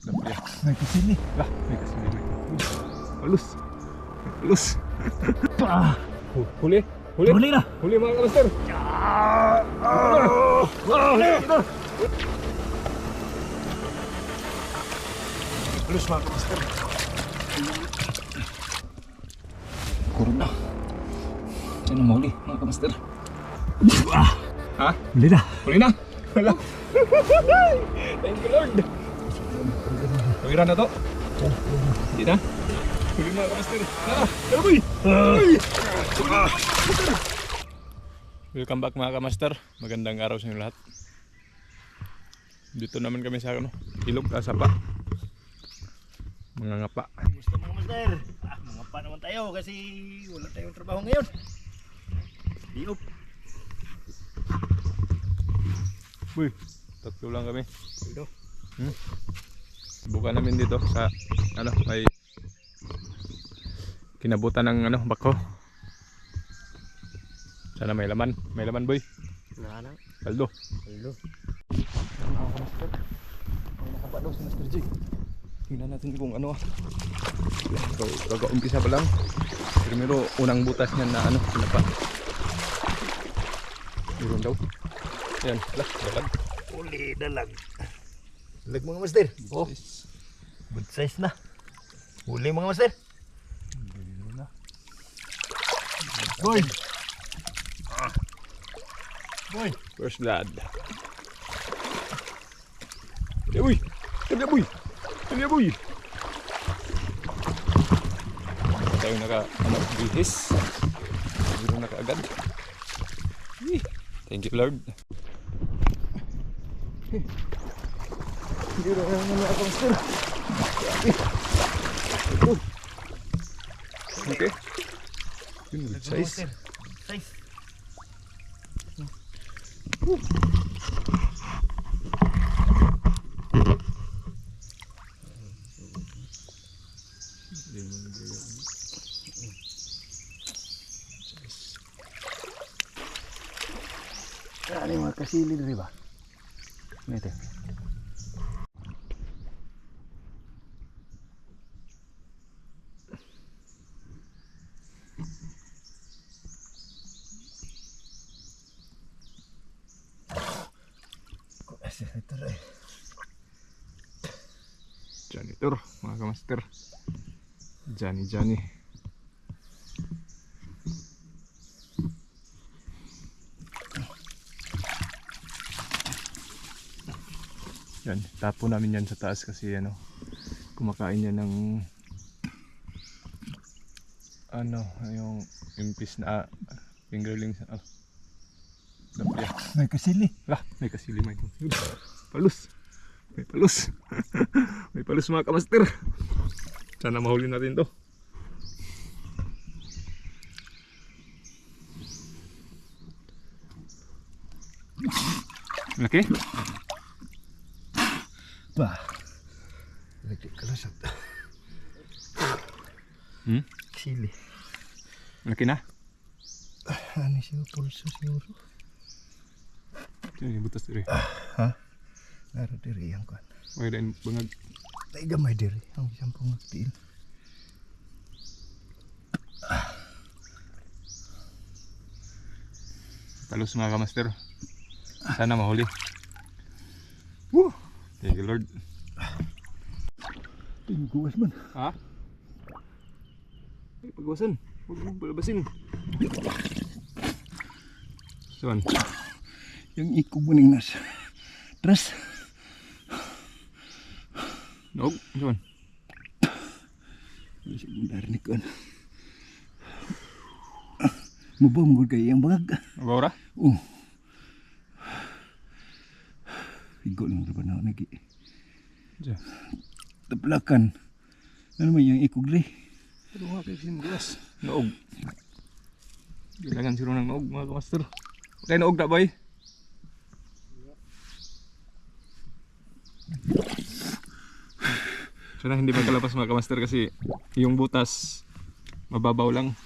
Dampiya. May kasili. Lah, may kasili. Halus. Halus. Huli. Huli. Huli na. Huli mga kamaster. Halus mga kamaster. Kurang na. Saan ang mahuli mga kamaster? Ha? Huli na. Huli na. Wala. Thank you Lord. Pagkira na to. Hindi na. Huli mga kamaster. Boy. Welcome back mga kamaster. Magandang araw sa inyo lahat. Dito naman kami sa ilog Kasapa. Mga ngapa. Gusto mga master. Mga pa naman tayo kasi wala tayong trabaho ngayon. Diop. Uy, tatlo lang kami. Dito. Buka namin dito sa may kinabutan ng bako. Sana may laman. May laman boy. Wala na. Kaldo. Hello. Mga kamaster. Ang nakapalo si Master J. Tingnan natin kung ano. Kag-umpisa pa lang. Primero unang butas niyan na sinapa. Meron daw. Ayan, dalag. Huli dalag. Dalag mga master. Oh, good size na. Huli mga master. Boy. Boy. First blood. Uy! Kanya boy! Kanya boy! Tayo bihis. Meron na kaagad. Thank you Lord. Hindi na mga master. Okay. Good size. Size. Ano yung mga kasili na ba? Ito. Janitor, mga kamaster. Johnny. Yan, tapo namin yan sa taas kasi kumakain yan ng yung impis na fingerlings. Dampiya. May kasili. Lah, may kasili may. Palus. May palus. May palus mga kamaster. Sana mahuli natin to. Laki? Bah. Lagi kalasat. Kasili. Laki na? Ano siya? Pulso siguro. Sino yung butas diri? Ha? Naro diri ang kan. May rin bangag. Tay gamay diri ang isang pangagtiin. Palus mga kamaster. Sana mahuli. Woo! Thank you Lord. Pingguas man. Ha? Ay, pagwasan. Huwag mong palabasin. Saan? Yung iko buning nas. Tres. Noog? Saan? Yung sekundar ni kan. Mubom gud kay yang bangag. Abawra? Igo lang ba na lagi. Diyan. Taplakan. Ano man yung iko gri? Ano nga kayo sinulas? Noog. Kailangan siro ng noog mga kamaster. Okay, noog na boy? Sana hindi magkalapas mga kamaster kasi yung butas mababaw lang.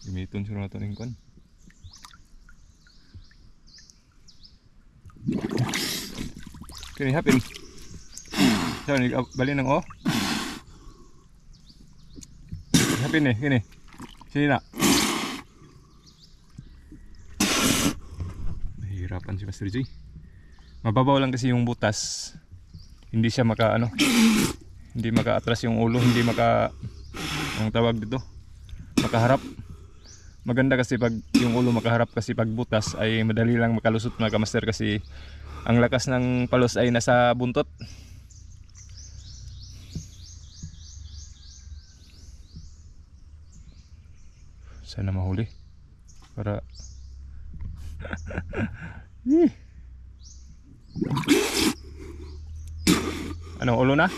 Gamiton siro na ito ng kon. Kini hapin. So, bali ng o. Hapin eh, kini. Sini na. Nahihirapan si Master Joy. Mababaw lang kasi yung butas. Hindi siya maka ano. Hindi maka-atras yung ulo, hindi maka ang tawag dito. Makaharap. Maganda kasi pag yung ulo makaharap kasi pag butas ay madali lang makalusot mga kamaster kasi ang lakas ng palos ay nasa buntot. Sana mahuli para ano, ulo na?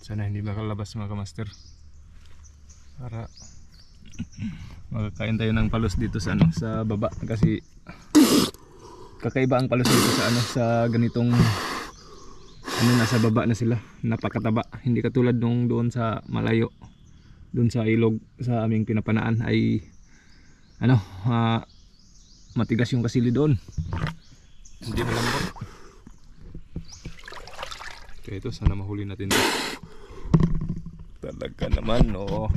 Sana hindi makalabas mga kamaster para makakain tayo ng palos dito sa ano, sa baba kasi kakaiba ang palos dito sa ano, sa ganitong ano, nasa baba na sila, napakataba, hindi katulad nung doon sa malayo, doon sa ilog sa aming pinapanaan ay ano, matigas yung kasili doon, hindi malambot. Kaya ito, sana mahuli natin ito. Talaga naman, no.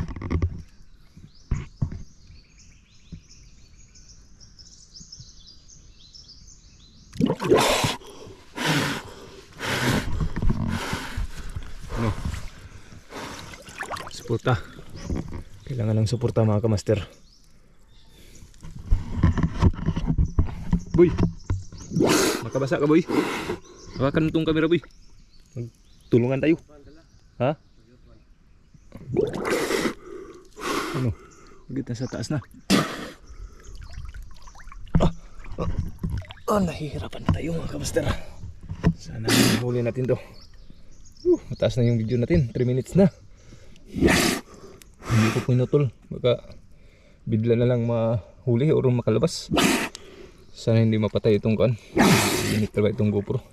Ano? Suporta. Kailangan ng suporta mga kamaster. Boy! Nakabasa ka, boy? Hawakan mo itong camera, boy. Tulungan tayo. Ha? Ano? Kita sa taas na. Nahihirapan na tayo mga kamaster. Sana huli natin to. Mataas na yung video natin. 3 minutes na. Hindi ko pinutol. Baka bigla na lang mahuli o makalabas. Sana hindi mapatay itong kan. Limit talaga itong GoPro.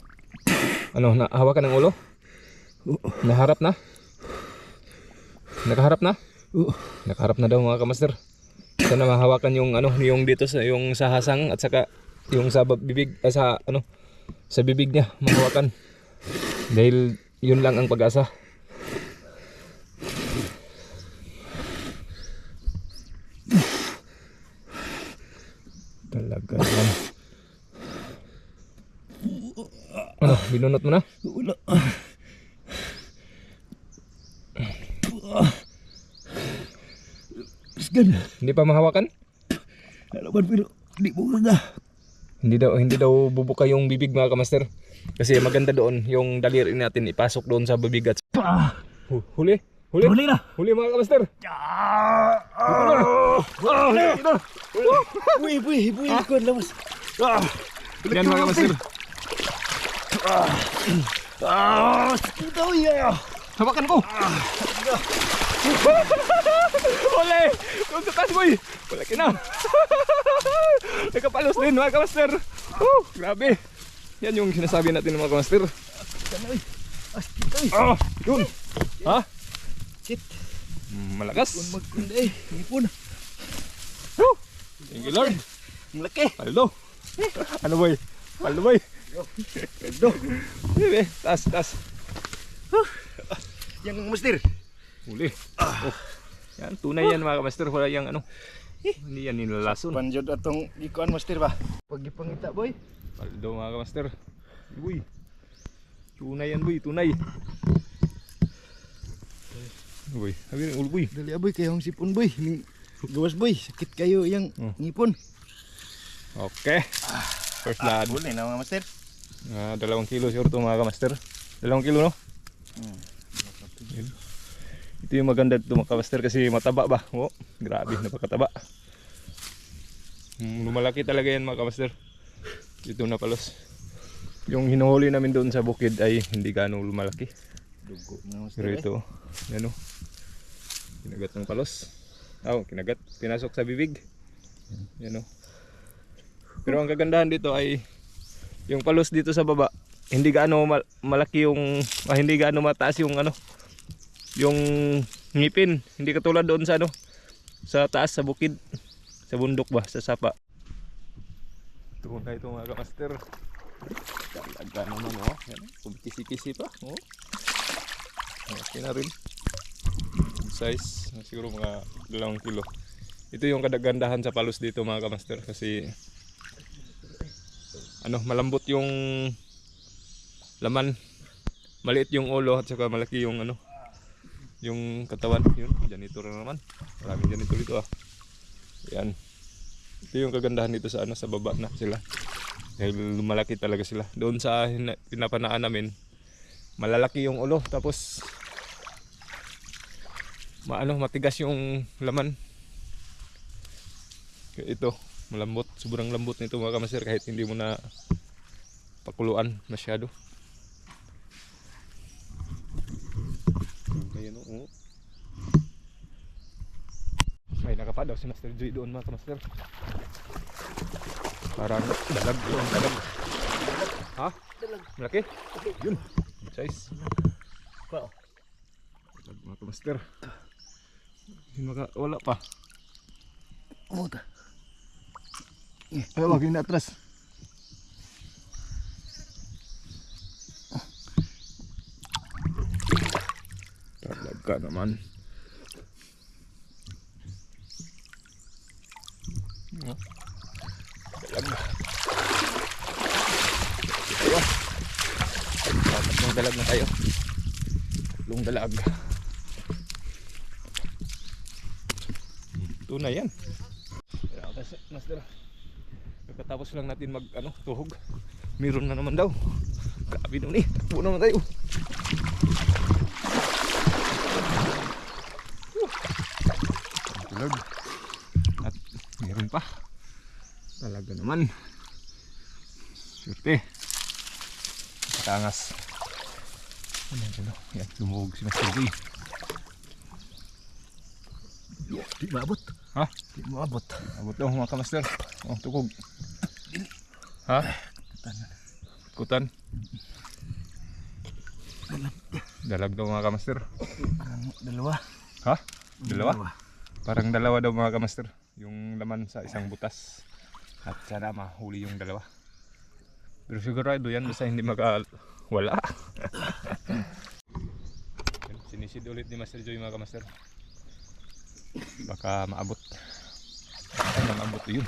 Ano, hawakan ng ulo? Naharap na? Nakaharap na? Nakaharap na daw mga kamaster. Sana mahawakan yung ano, yung dito sa yung sa hasang at saka yung sa bibig, sa ano, sa bibig niya mahawakan. Dahil yun lang ang pag-asa. Talaga naman. Ano, binunot mo na? Wala. Hindi pa mahawakan? Alaman pero di mo na. Hindi daw bubuka yung bibig mga kamaster. Kasi maganda doon yung daliri natin ipasok doon sa bibig at huli. Huli na. Huli mga kamaster. Buhi ko lawas. Yan mga kamaster. Sakit daw ya. Hawakan ko. Huli. Doon sa taas boy. Malaki na. Nakapalos din mga kamaster. Grabe. Yan yung sinasabi natin ng mga kamaster. Yun. Ha? Shit. Malakas. Magkunday. Ngipon. Thank you Lord. Malaki. Paldo. Ano boy? Paldo boy. Paldo. Tas. Yang master. Huli. Yan, tunay yan mga kamaster. Wala yung ano. Hindi yan nilalason. Panjod atong ikuan master ba? Pag ipangita boy. Paldo mga kamaster. Boy. Tunay yan boy, tunay. Boy, sabi ng ulo boy. Dali aboy kayo ang sipon boy. Gawas boy, sakit kayo yang ngipon. Okay. First blood. Huli na mga master. 2 kilo siguro ito mga kamaster. 2 kilo no? Ito yung maganda dito mga kamaster kasi mataba ba? Oh, grabe, napakataba. Lumalaki talaga yan mga kamaster. Ito na palos. Yung hinuhuli namin doon sa bukid ay hindi gaano lumalaki. Dugo na master. Pero ito, yan o. Kinagat ng palos. Kinagat. Pinasok sa bibig. Yan o. Pero ang kagandahan dito ay yung palos dito sa baba. Hindi gaano malaki yung, hindi gaano mataas yung ano. yung ngipin. Hindi katulad doon sa ano, sa taas, sa bukid, sa bundok ba, sa sapa. Ito na ito mga kamaster. Talaga naman oh. Yan, kisi-kisi pa. Oh. Okay na rin. Size, siguro mga 2 kilo. Ito yung kadagandahan sa palos dito mga kamaster kasi ano, malambot yung laman, maliit yung ulo at saka malaki yung ano, yung katawan. Yun, janitor na naman. Maraming janitor dito ah. Yan. Ito yung kagandahan dito sa ano, sa baba na sila. Dahil malaki talaga sila. Doon sa pinapanaan namin, malalaki yung ulo tapos matigas yung laman. Ito, malambot, sobrang lambot nito mga kamaster kahit hindi mo na pakuluan masyado. Ayan oh. May nakapa daw si Master Joy doon mga kamaster. Parang dalag doon, dalag. Ha? Dalag. Malaki? Yun, size. Wow. Dalag mga kamaster. Wala pa. Muta. Ay, wag yung atras. Talaga naman. Dalag. Tayo. Tatlong dalag na tayo. Tatlong dalag. Ito na yan. Master, pagkatapos lang natin tuhog, meron na naman daw. Grabe naman eh, takbo naman tayo. Tulog. At meron pa. Talaga naman. Swerte. Katangas. Yan, lumuhog si Master Joy. Di maabot. Ha? Di maabot. Abot daw mga kamaster. Oh, tukog. Ha? Kutan. Dalag daw mga kamaster. Dalawa. Ha? Dalawa? Parang dalawa daw mga kamaster. Yung laman sa isang butas. At sana mahuli yung dalawa. Pero sigurado yan basta hindi makawala. Sinisid ulit ni Master Joy mga kamaster. Baka maabot. Ay, maabot yun.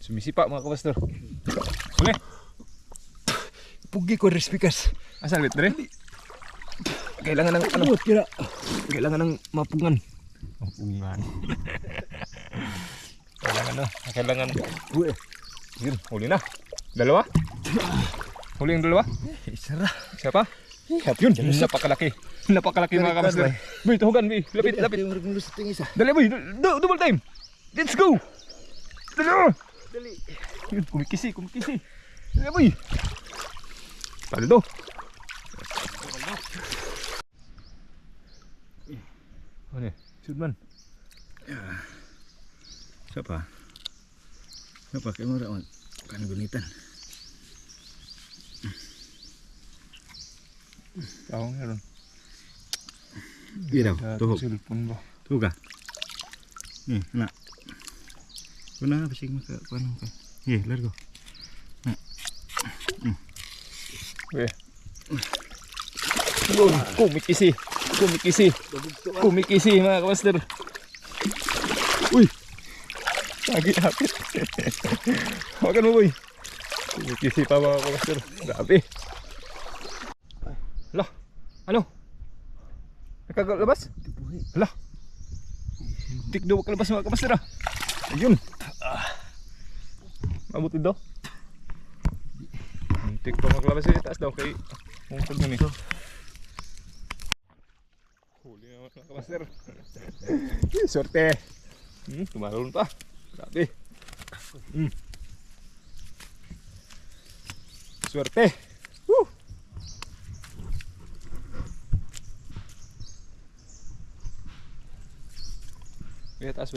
Sumisipa mga kamaster. Huli. Pugi ko respikas. Asal lit dre? Kailangan ng ano? Kira. Kailangan ng mapungan. Mapungan. Kailangan. Uy. Yun, huli na. Dalawa? Huli yung dalawa? Isara. Siapa? Yun, napakalaki. Napakalaki mga kamaster. Boy, tuhugan boy. Lapit. Dali boy, double time. Let's go. Dali. Yun, kumikisi. Dali boy. Paldo. Ano eh? Sudman. Siapa kayak murah on? Kan gunitan. Tahu meron. Iya daw, tuhog. Cellphone ba? Tuhog ka. Nih, nak. Kuna bising maka kuan ka. Nih, largo. Nak. Weh. Kumikisi mga kamaster. Uy. Hapit. Makan mo boy. Kumikisi pa mga kamaster. Grabe. Lah, ano? Nakakalabas? Lah. Tikdo kalabas mga kamaster ah. Ayun. Mabuti daw. Tik pa makalabas sa taas daw kay mungkod mo ni. Huli naman mga kamaster. Sorte. Tumalon pa. Grabe. Swerte. Woo! Itaas ba?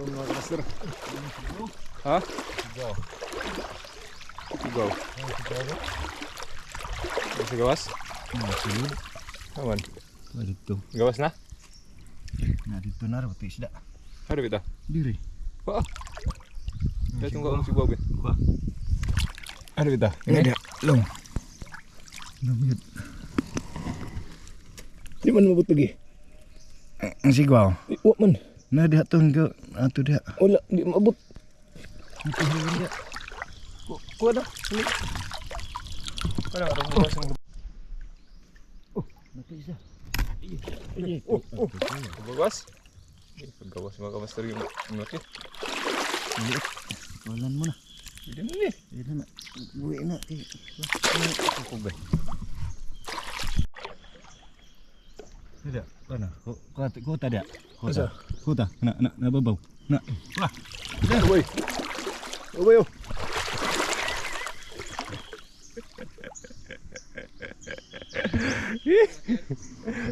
Mga kamaster. Ha? Sigaw. Sa gawas? Sulod. Awan. Dito. Gawas na? Na dito na rin isda. Ano bita? Diri. Pa. Dito nga ang sigaw. Kuha. Ano bita? Ini dia. Long. Namit. Di man mabutog eh. Ang sigwaw. Iwa man. Na dia ton ke ato dia. Wala, di mabut. Ito hilang dia. Kuha na. Wala ka rin gawas ng Nakita isa. gawas. Paggawas mga kamaster yung laki. Maliit. Walan mo na. Hindi na eh. Ito na. Buwi na. Kukugay. Tidak. Mana? Kota dia. Asa? Kota. Nak babaw. Nak. Wah. Uy. Uy.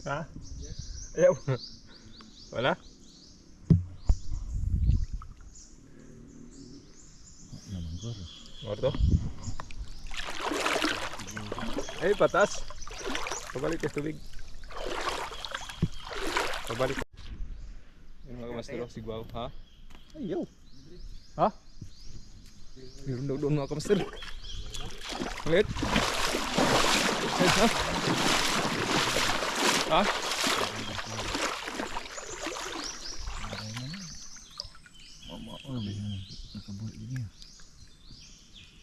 Ha? Ayaw. Wala? Naman ko. Orto? Ay, patas. Pabalik ka tubig. Pabalik. Yung mga kamastero, sigwaw, ha? Ayaw. Ha? Meron daw doon mga kamastero. Ulit. Ha? Ha? Nakabuhi dia.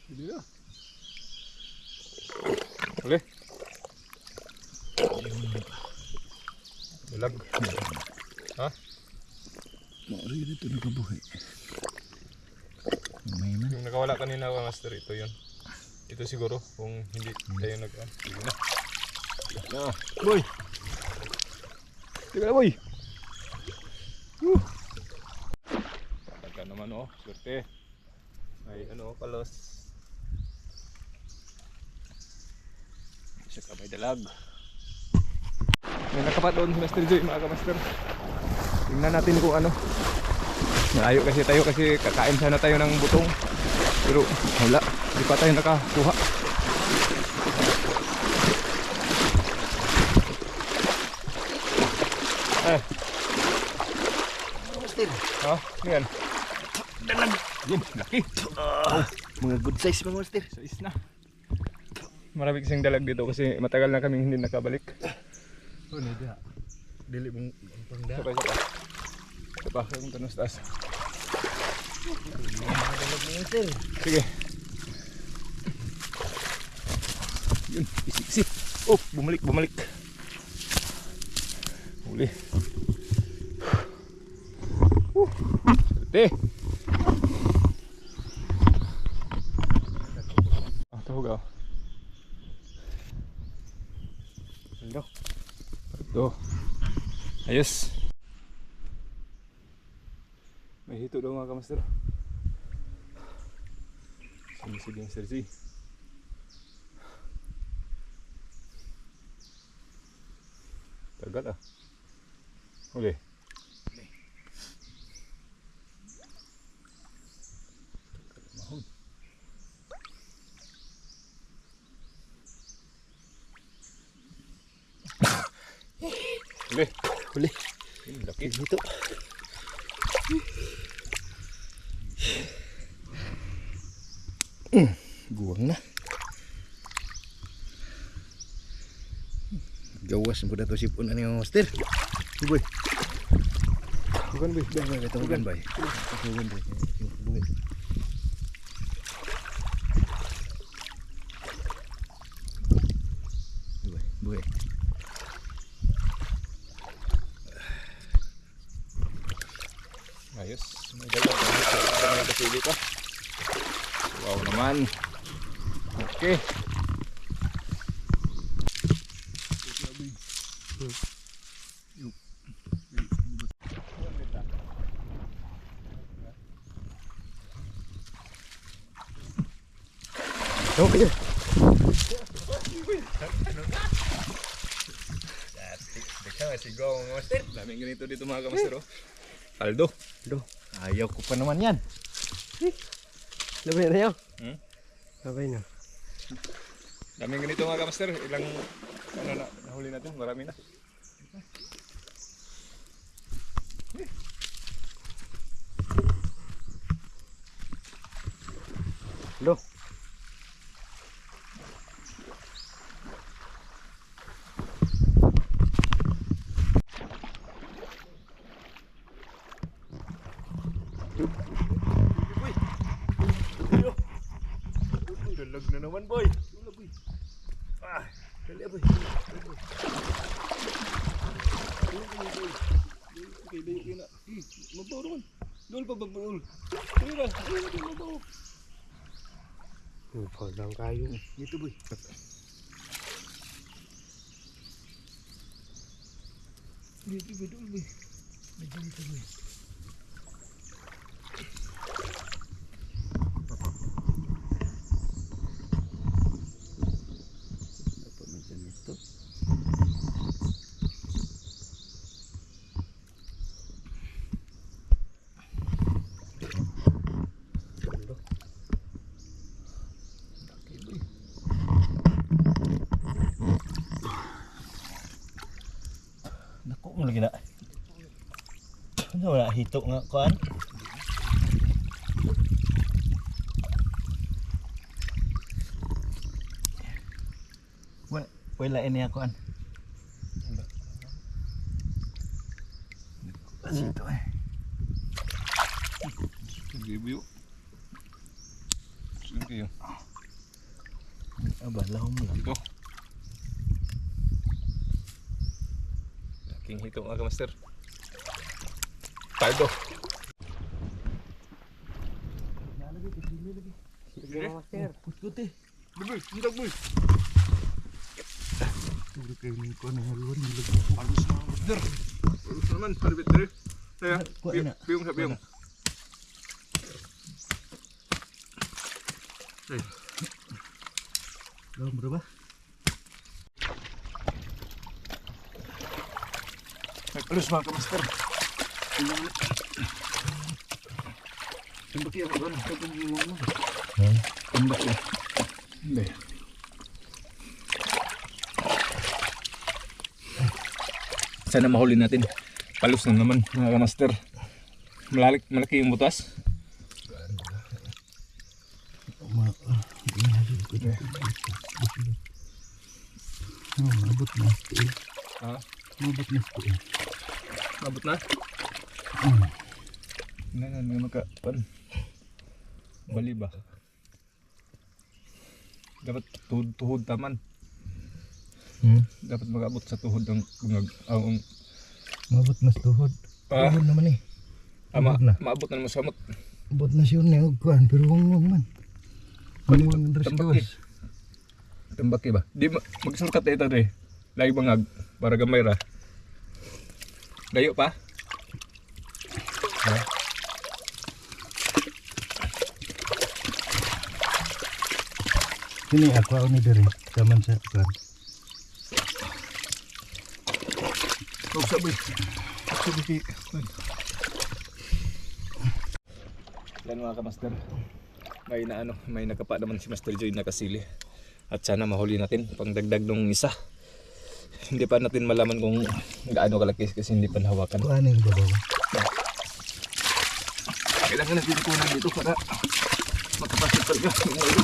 Hindi na. Ulit. Dalag. Ha? Mari dito nakabuhi. May na. Yung nakawala kanina ka master, ito yun. Ito siguro kung hindi tayo sige na. Na, boy. Sige na, boy. Taga naman oh, swerte. May ano, palos. Isa ka may dalag. May nakapat doon si Master Joy, mga kamaster. Tingnan natin kung ano. Malayo kasi tayo kasi kakain sana tayo ng butong. Pero wala, hindi pa tayo nakakuha. Eh. Master. Ha? Ano yan? Dalag. Yun, laki. Mga good size mga master. Sais na. Marami kasing dalag dito kasi matagal na kaming hindi nakabalik. Oh, dia. Dili mong pangda. Isa pa. Isa pa, kung tanong sa taas. Dalag mga master. Sige. Yun, isi-isi. Oh, bumalik. Huli. Swerte. Ah, tuhog ah. Hello. Ito. Ayos. May hito daw mga kamaster. Sige, Master Z. Tagal ah. Huli. Mahon. Huli. Laki. Dito. Guwang na. Gawas mo dato sipon ani mga master. Boy. Bukan boy. Bukan bay. Bukan bay. Bukan. Boy. Ayos. May dalawa. May kasili pa. Wow naman. Okay. Okay. Teka, sigaw mga master. Daming ganito dito mga kamaster. Aldo. Ayaw ko pa naman yan. Labi na yun. Sabay na. Daming ganito mga kamaster. Ilang ano na nahuli natin, marami na. Lo. Dalag na naman boy. Ah, dali boy. Okay, dali na. Mabaw naman. Dol pa bagbaul. Tira, mabaw. Paglang kayo. Dito boy. Dito boy, dol boy. Dito boy. Nako mo lagi na. Ano wala hito nga kuan? Wala ini ako an. Sito eh. Sige boy. Sige kayo. Aba lahom lang. Dito. Laking hito mga kamaster. Pardo. Sige mga master. Puti. Boy, hindag boy. Tuloy kayo ni ko na haluan ni Palus na master. Palus naman, palibit dere. Kaya, Kuha na. biyong sa biyong. Lahom berapa? May palus mga kamaster. Tembak ya, bukan? Tembak ya. Hindi. Sana mahuli natin. Palus na naman mga kamaster. Malaki yung butas. Mabot na. Ha? Mabot na. Mabot na? May makapan. Bali ba? Dapat tuhod taman. Dapat mag-abot sa tuhod ng bungag. Mabot na sa tuhod. Ah, Tuhod naman eh. Abot na. maabot na naman sa samot. Abot na siya na yung kuhan. Pero wang man. Wang dress Tambaki. gawas. Tambaki ba? Di magsulkat na ito rin. Lagi bangag. Para gamay ra. Layo pa? Ha? Ini aqua ni dari taman sa kuhan. Huwag sabi. Sabi. Yan mga kamaster. May nakapa naman si Master Joy na kasili. At sana mahuli natin pang dagdag nung isa. Hindi pa natin malaman kung gaano kalaki kasi hindi pa nahawakan. Kuhan yung babaw. Kailangan natin kunan dito para makapasok talaga yung ulo.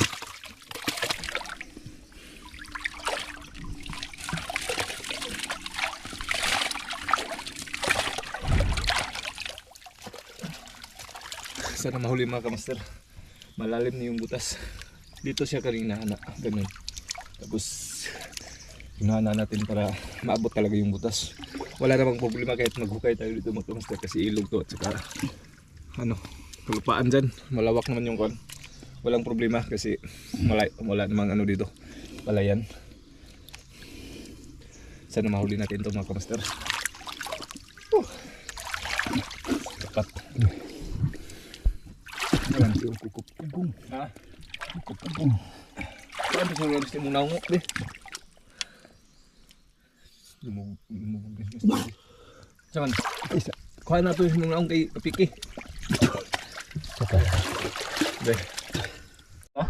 Sana mahuli mga kamaster. Malalim na yung butas. Dito siya kanina na ganun. Tapos hinahana natin para maabot talaga yung butas. Wala namang problema kahit maghukay tayo dito mga kamaster kasi ilog to at saka kalupaan dyan. Malawak naman yung kon. Walang problema kasi wala namang dito. Palayan. Sana mahuli natin ito mga kamaster. Tapat. Ayan, kukupugong. Ha? Kukupugong. Saan sa mga gusto mong naungok, be? Lumubog din. Saan? Isa. Kuha na ito yung naung kay Kapiki. Be. Ha?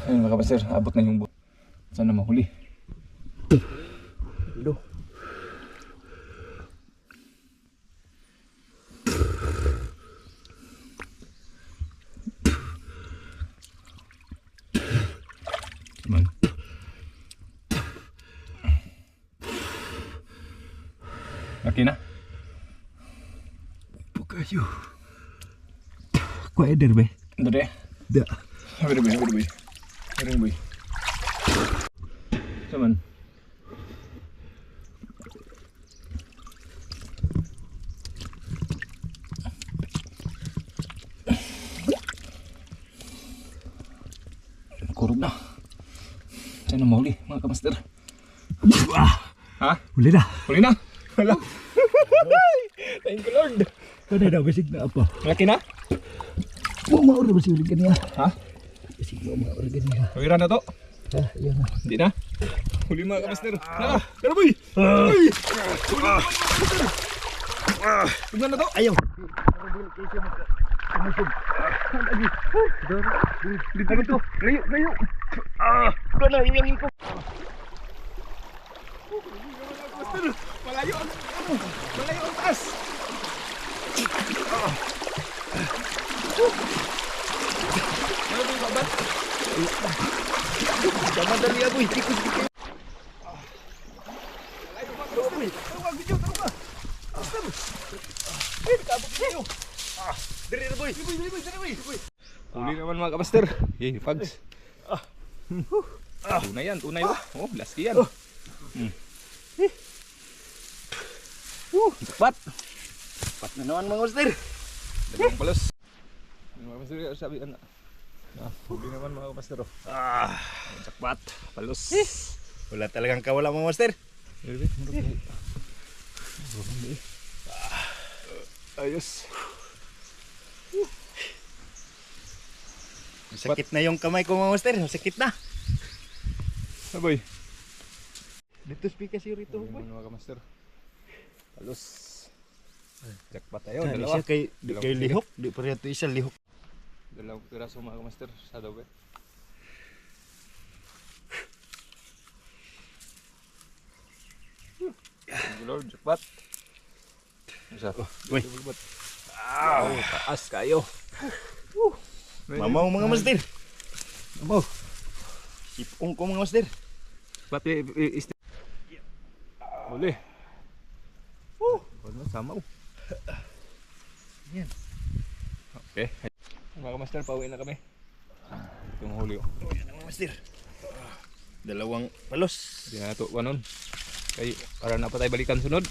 Ayun mga kabaster, abot na yung boat. Sana mahuli. Lo. Man. Laki na. Kayo. Kuha eder be. Dede. Da. Habi boy, habi boy. Habi boy. Saman. Kurog na. Sana mahuli mga kamaster. Ha? Huli na. Huli na? Wala. Thank you Lord. Kada na basig na apa. Laki na? Mo mauro ba siya kaniya? Ha? Basig mo mauro kaniya. Pagkira na to? Ha, yan na. Hindi na? Huli mga kamaster. Na! Pero boy! Boy! Tingnan na to! Ayaw. Ano to? Layo! Layo! Kana iyang ko. Malayo! Malayo ang taas! Ano ba yung babat? Damadali aboy, tikos dito. Huli naman mga kabaster. Yay, pags. Tunay yan, tunay ba? Oh, last yan. Cepat. Pat na naman mga master. Dalawang palos. Mga kabaster, sabi anak. Huli naman mga kabaster. Cepat, palos. Wala talagang kawala mga master. Ayos. Sakit na yung kamay ko mga master. Sakit na. Saboy. Dito speak kasi rito. Huli naman mga kabaster. Palos. Jackpot tayo, Kaya dalawa. siya kay lihok. Di pa rin ito isa lihok. Dalawang piraso mga kamaster sa daw eh. Thank you Lord, jackpot. Isa. Uy. Taas kayo. Mamaw mga master. Mamaw. Sipong ko mga master. Pati Huli. Ano sama ko. Yan. Okay. Mga kamaster, pauwi na kami. Itong huli ko. Yan mga master. Dalawang palos. Hindi na ito, wanon. Kaya para na pa tayo balikan sunod.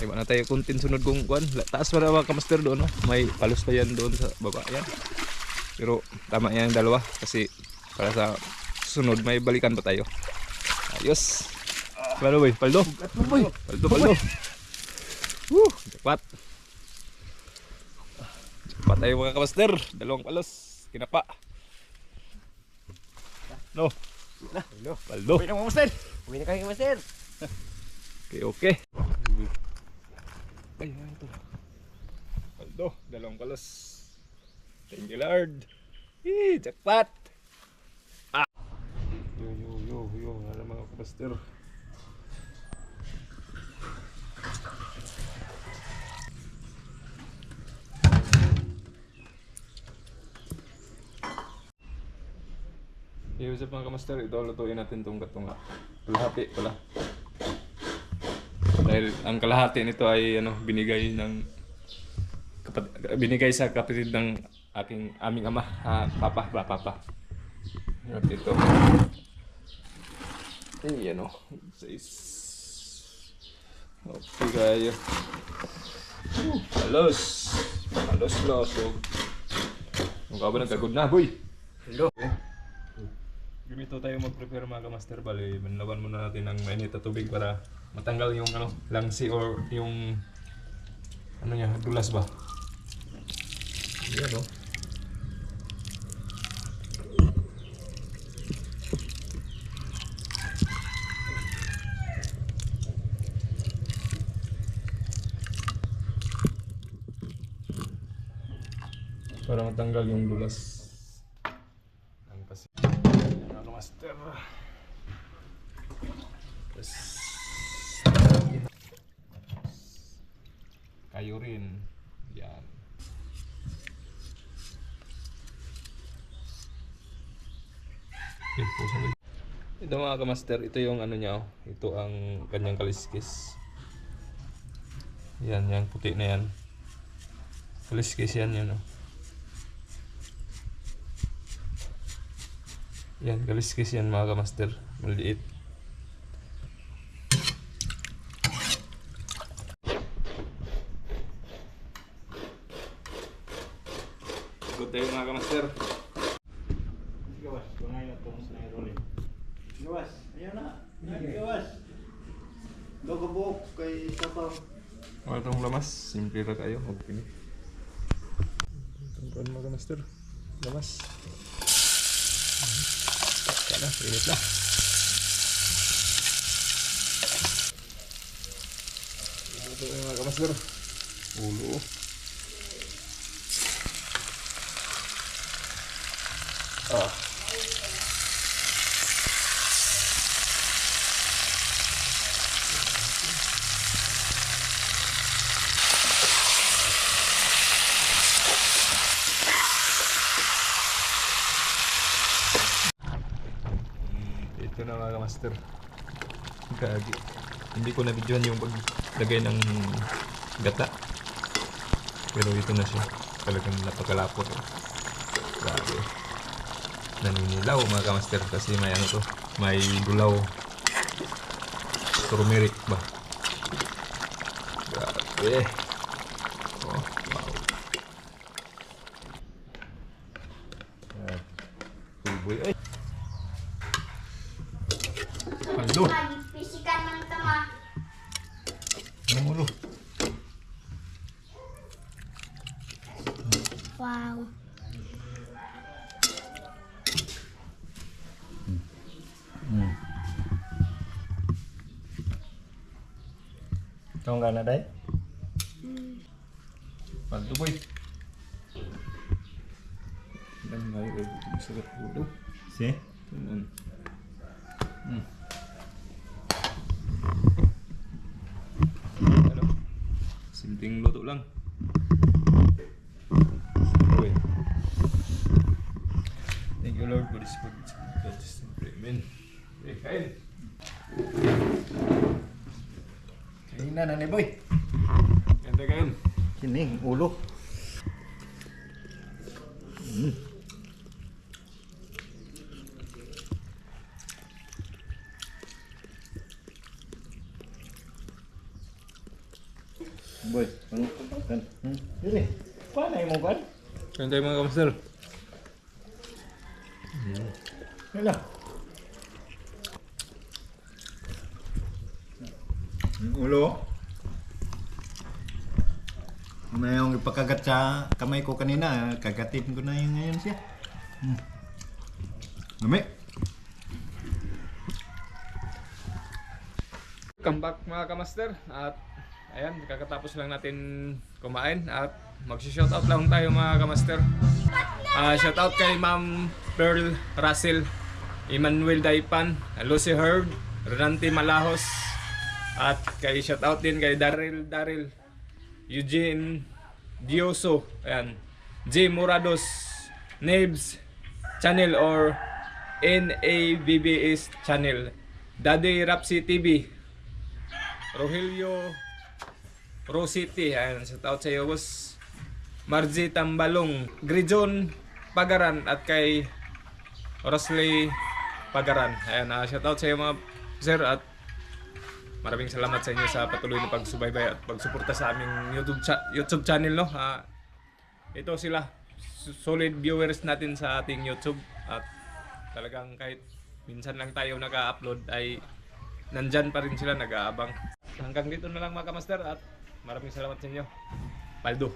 Ay ba na tayo kuntin sunod kung kuan. Taas pa na mga kamaster doon. No? May palos pa yan doon sa baba. Yan. Pero tama yan yung dalawa. Kasi para sa sunod may balikan pa tayo. Ayos. Paano boy? Paldo? Paldo, paldo. Jackpot. Jackpot tayo mga kamaster. Dalawang palos. Kinapa. No. Paldo. Uy na mga master. Uwi na kayo master. Okay, okay. Ay, ito. Paldo, dalawang palos. Thank you Lord. Jackpot. Yo. Alam mga kapaster. What's up mga kamaster, ito lutuin natin itong katunga. Kalahati pala. Dahil ang kalahati nito ay binigay sa kapatid ng aming ama, papa. At ito. Ay, size. Okay kayo. Halos lasog. Ang ka ba nagkagod na, boy? Hello. Ganito tayo mag-prepare mga kamaster. Bali, manlawan muna natin ng mainit na tubig para matanggal yung langsi or yung dulas ba? Yan para matanggal yung dulas. Yan. Okay, puso mo. Ito mga kamaster, ito yung ano niya, oh. Ito ang kanyang kaliskis. Yan, yung puti na yan. Kaliskis yan yun, oh. Yan, kaliskis yan mga kamaster. Maliit. Good tayo mga kamaster. Gawas, kunay na itong snarolin. Gawas, ayan na. Gawas. Gagabok kay Sapaw. Wala itong lamas. Simple ra kayo. Okay. Itong kuwan mga kamaster. Lamas. Kaya na, init na. Ito yung mga kamaster. Ulo. Ah. Ito na mga master. Gagi. Hindi ko na-videohan yung paglagay ng gata. Pero ito na siya. Talagang napakalapot. Grabe. Naninilaw mga kamaster kasi may ano to. May gulaw. Turmeric ba? Grabe. Oh, wow. Pulboy. Ay! Palo! Pisikan ng tama. Anong ulo? Wow. Kau nggak ada ya? Palo boy. Ilan nga yung masarap ulo. Si? Tunon. Ano? Simpleng luto lang. Uy. Thank you Lord for this food. Amen. Okay, kain. Kain na ni boy. Ganda kain. Kini ulo. Boy, kan? Ini, paano mo kan? Kain tayo mga kamaster. Hala. Ulo. May yung ipakagat sa kamay ko kanina, kagatin ko na yung ngayon siya. Lami. Welcome back mga kamaster. At ayan, kakatapos lang natin kumain at mag-shoutout lang tayo mga kamaster. Shoutout kay Ma'am Pearl Russell, Emmanuel Daipan, Lucy Herb, Renante Malahos, at kay shoutout din kay Daryl Eugene Dioso, ayan, J Morados Nabs channel or NABBS channel, Daddy Rapsi TV, Rogelio Rosity, ayan, shoutout sa iyo boss. Margie Tambalong, Grijon Pagaran, at kay Rosley Pagaran. Ayan, shoutout sa iyo mga sir, at maraming salamat sa inyo sa patuloy na pagsubaybay at pagsuporta sa aming YouTube channel, no. Ito sila, solid viewers natin sa ating YouTube, at talagang kahit minsan lang tayo naka-upload ay nandyan pa rin sila nag-aabang. Hanggang dito na lang mga kamaster, at maraming salamat sa inyo. Paldo.